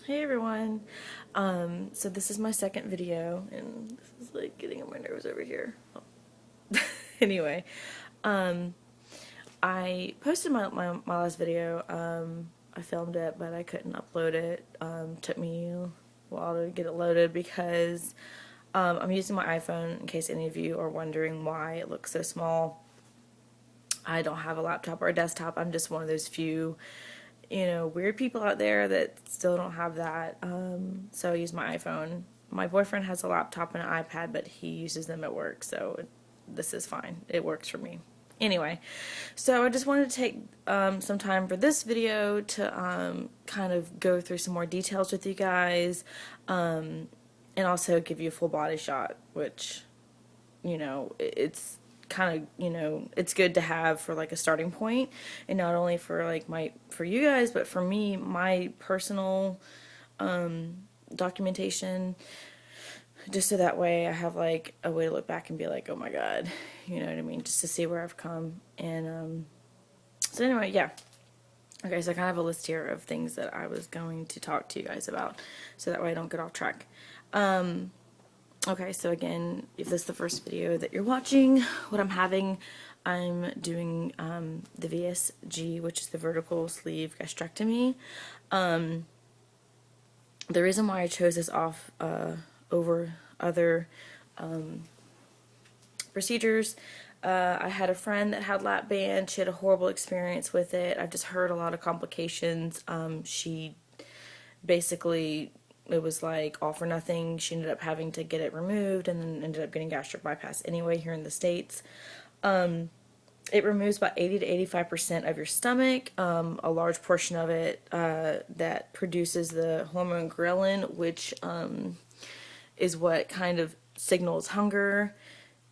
Hey everyone. So this is my second video, and this is like getting on my nerves over here. Anyway, I posted my last video. I filmed it, but I couldn't upload it. Took me a while to get it loaded because I'm using my iPhone. In case any of you are wondering why it looks so small, I don't have a laptop or a desktop. I'm just one of those few, weird people out there that still don't have that. So I use my iPhone. My boyfriend has a laptop and an iPad, but he uses them at work, so this is fine. It works for me. Anyway, so I just wanted to take some time for this video to kind of go through some more details with you guys, and also give you a full body shot, which, it's kind of, it's good to have for like a starting point, and not only for like for you guys, but for me, my personal documentation, just so that way I have like a way to look back and be like, oh my god, you know what I mean, just to see where I've come. And so anyway, yeah. Okay, so I kind of have a list here of things that I was going to talk to you guys about, so that way I don't get off track. Okay, so again, if this is the first video that you're watching, I'm doing the VSG, which is the vertical sleeve gastrectomy. The reason why I chose this off over other procedures, I had a friend that had lap band. She had a horrible experience with it. I've just heard a lot of complications. She basically, it was like all for nothing. She ended up having to get it removed and then ended up getting gastric bypass anyway here in the States. It removes about 80 to 85% of your stomach, a large portion of it that produces the hormone ghrelin, which is what kind of signals hunger.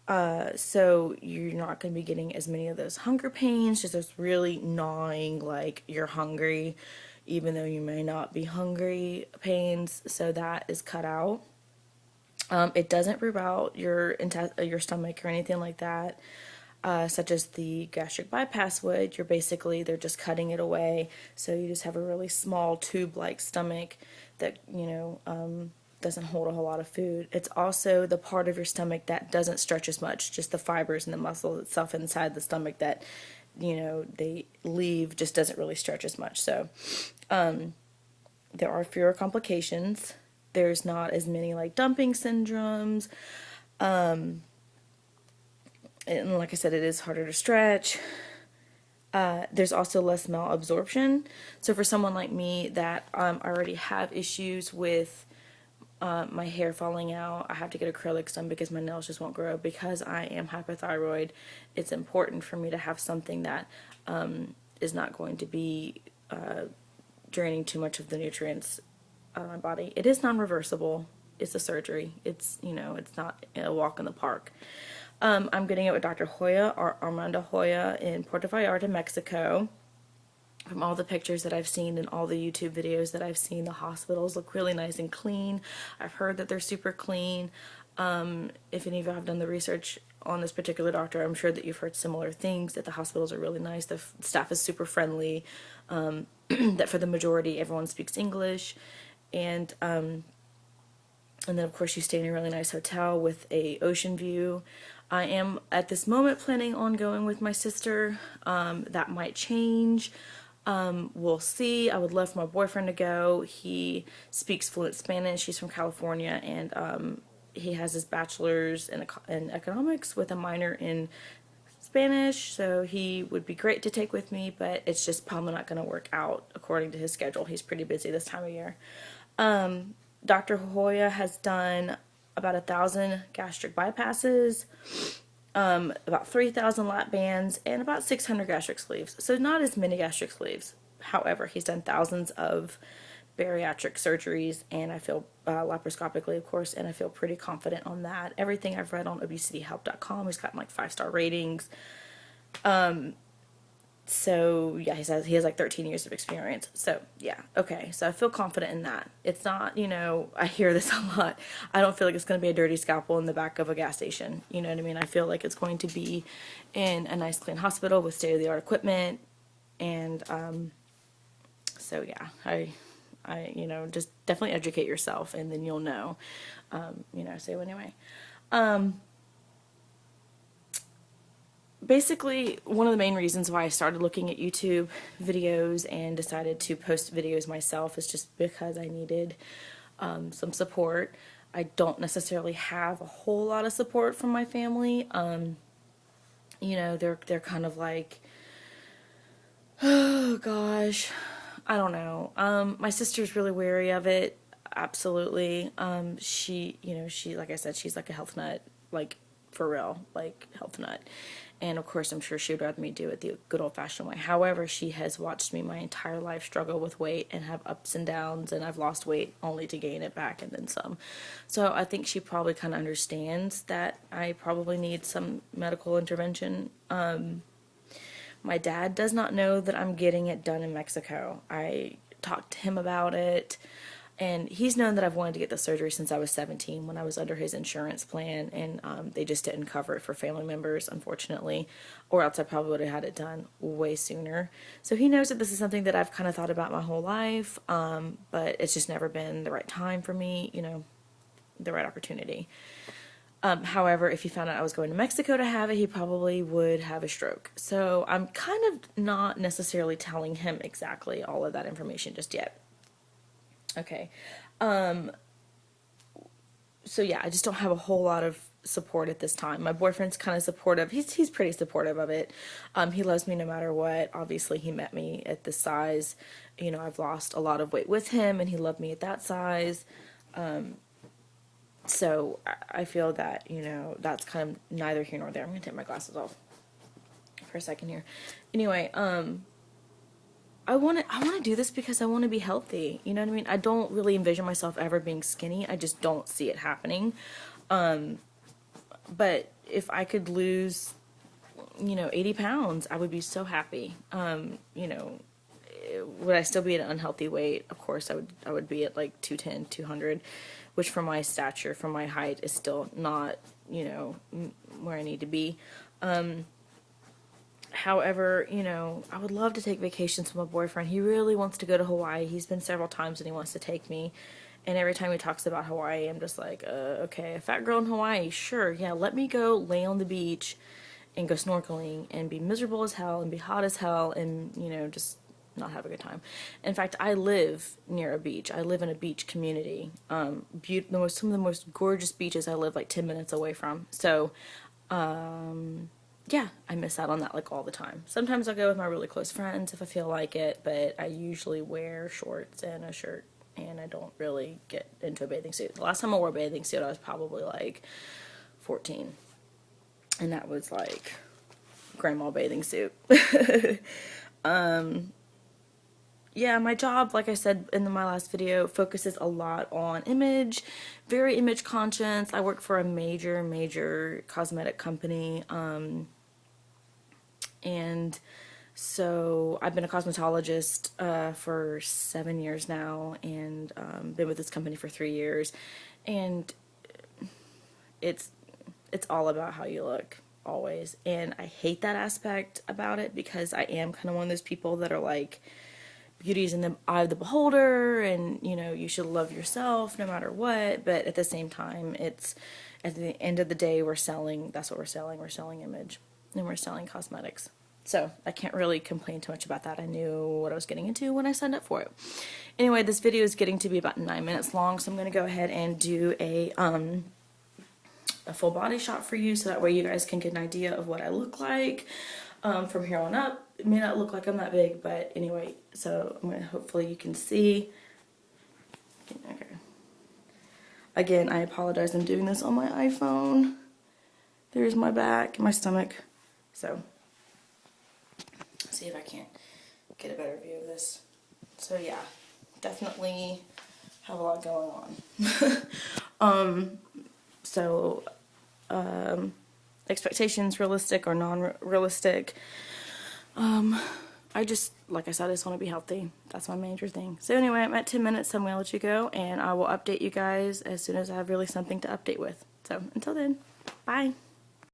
So you're not going to be getting as many of those hunger pains, just those really gnawing, like you're hungry, even though you may not be hungry pains. So that is cut out. It doesn't rip out your stomach or anything like that, such as the gastric bypass would. They're just cutting it away. So you just have a really small tube-like stomach that, doesn't hold a whole lot of food. It's also the part of your stomach that doesn't stretch as much, just the fibers and the muscle itself inside the stomach that, they leave just doesn't really stretch as much. So there are fewer complications. There's not as many like dumping syndromes. And like I said, it is harder to stretch. There's also less malabsorption. So for someone like me that already have issues with my hair falling out, I have to get acrylics done because my nails just won't grow. Because I am hypothyroid, it's important for me to have something that is not going to be draining too much of the nutrients out of my body. It is non-reversible. It's a surgery. It's not a walk in the park. I'm getting it with Dr. Hoya, or Armando Hoya, in Puerto Vallarta, Mexico. From all the pictures that I've seen and all the YouTube videos that I've seen, the hospitals look really nice and clean. I've heard that they're super clean. If any of you have done the research on this particular doctor, I'm sure that you've heard similar things, that the hospitals are really nice, the staff is super friendly, that for the majority everyone speaks English, and then of course you stay in a really nice hotel with a ocean view. I am at this moment planning on going with my sister. That might change. We'll see. I would love for my boyfriend to go. He speaks fluent Spanish. He's from California, and he has his bachelor's in economics with a minor in Spanish, so he would be great to take with me, but it's just probably not going to work out according to his schedule. He's pretty busy this time of year. Dr. Hoya has done about 1,000 gastric bypasses, about 3,000 lap bands, and about 600 gastric sleeves. So not as many gastric sleeves. However, he's done thousands of bariatric surgeries, and I feel laparoscopically, of course, and I feel pretty confident on that. Everything I've read on obesityhelp.com, he's gotten like 5-star ratings. So yeah, he has like 13 years of experience. So yeah, okay. So I feel confident in that. It's not, I hear this a lot. I don't feel like it's going to be a dirty scalpel in the back of a gas station. You know what I mean? I feel like it's going to be in a nice clean hospital with state-of-the-art equipment. And so yeah, just definitely educate yourself, and then you'll know. So anyway. Basically, one of the main reasons why I started looking at YouTube videos and decided to post videos myself is just because I needed some support. I don't necessarily have a whole lot of support from my family. They're kind of like, oh gosh, I don't know. My sister's really wary of it. Absolutely. She, like I said, she's like a health nut, like for real, like health nut. And of course, I'm sure she would rather me do it the good old-fashioned way. However, she has watched me my entire life struggle with weight and have ups and downs, and I've lost weight only to gain it back and then some. So I think she probably kind of understands that I probably need some medical intervention. My dad does not know that I'm getting it done in Mexico. I talked to him about it. And he's known that I've wanted to get the surgery since I was 17 when I was under his insurance plan, and they just didn't cover it for family members, unfortunately, or else I probably would have had it done way sooner. So he knows that this is something that I've kind of thought about my whole life, but it's just never been the right time for me, the right opportunity. However, if he found out I was going to Mexico to have it, he probably would have a stroke. So I'm kind of not necessarily telling him exactly all of that information just yet. Okay. So yeah, I just don't have a whole lot of support at this time. My boyfriend's kind of supportive. He's pretty supportive of it. He loves me no matter what. Obviously, he met me at this size. I've lost a lot of weight with him, and he loved me at that size. So I feel that, that's kind of neither here nor there. I'm going to take my glasses off for a second here. Anyway, I want to do this because I want to be healthy. You know what I mean? I don't really envision myself ever being skinny. I just don't see it happening. But if I could lose, 80 pounds, I would be so happy. Would I still be at an unhealthy weight? Of course, I would be at like 210, 200, which for my stature, for my height, is still not, where I need to be. However, I would love to take vacations with my boyfriend. He really wants to go to Hawaii. He's been several times and he wants to take me. And every time he talks about Hawaii, I'm just like, okay, a fat girl in Hawaii, sure, yeah, let me go lay on the beach and go snorkeling and be miserable as hell and be hot as hell and, just not have a good time. In fact, I live near a beach. I live in a beach community. Some of the most gorgeous beaches I live like 10 minutes away from. So, yeah, I miss out on that like all the time. Sometimes I'll go with my really close friends if I feel like it, but I usually wear shorts and a shirt, and I don't really get into a bathing suit. The last time I wore a bathing suit, I was probably like 14, and that was like grandma bathing suit. Yeah, my job, like I said in my last video, focuses a lot on image, very image conscious. I work for a major cosmetic company, and so I've been a cosmetologist for 7 years now, and been with this company for 3 years, and it's all about how you look, always. And I hate that aspect about it because I am kind of one of those people that are like, beauty's in the eye of the beholder, and you should love yourself no matter what. But at the same time, it's at the end of the day, that's what we're selling image, and we're selling cosmetics. So I can't really complain too much about that. I knew what I was getting into when I signed up for it. Anyway, this video is getting to be about 9 minutes long, so I'm going to go ahead and do a full body shot for you, so that way you guys can get an idea of what I look like from here on up. It may not look like I'm that big, but anyway, so hopefully you can see. Okay. Again, I apologize, I'm doing this on my iPhone. There's my back, my stomach. So, let's see if I can't get a better view of this. So yeah, definitely have a lot going on. Expectations, realistic or non-realistic. I just, like I said, I just want to be healthy. That's my major thing. So anyway, I'm at 10 minutes, so I'm going to let you go, and I will update you guys as soon as I have really something to update with. So until then, bye.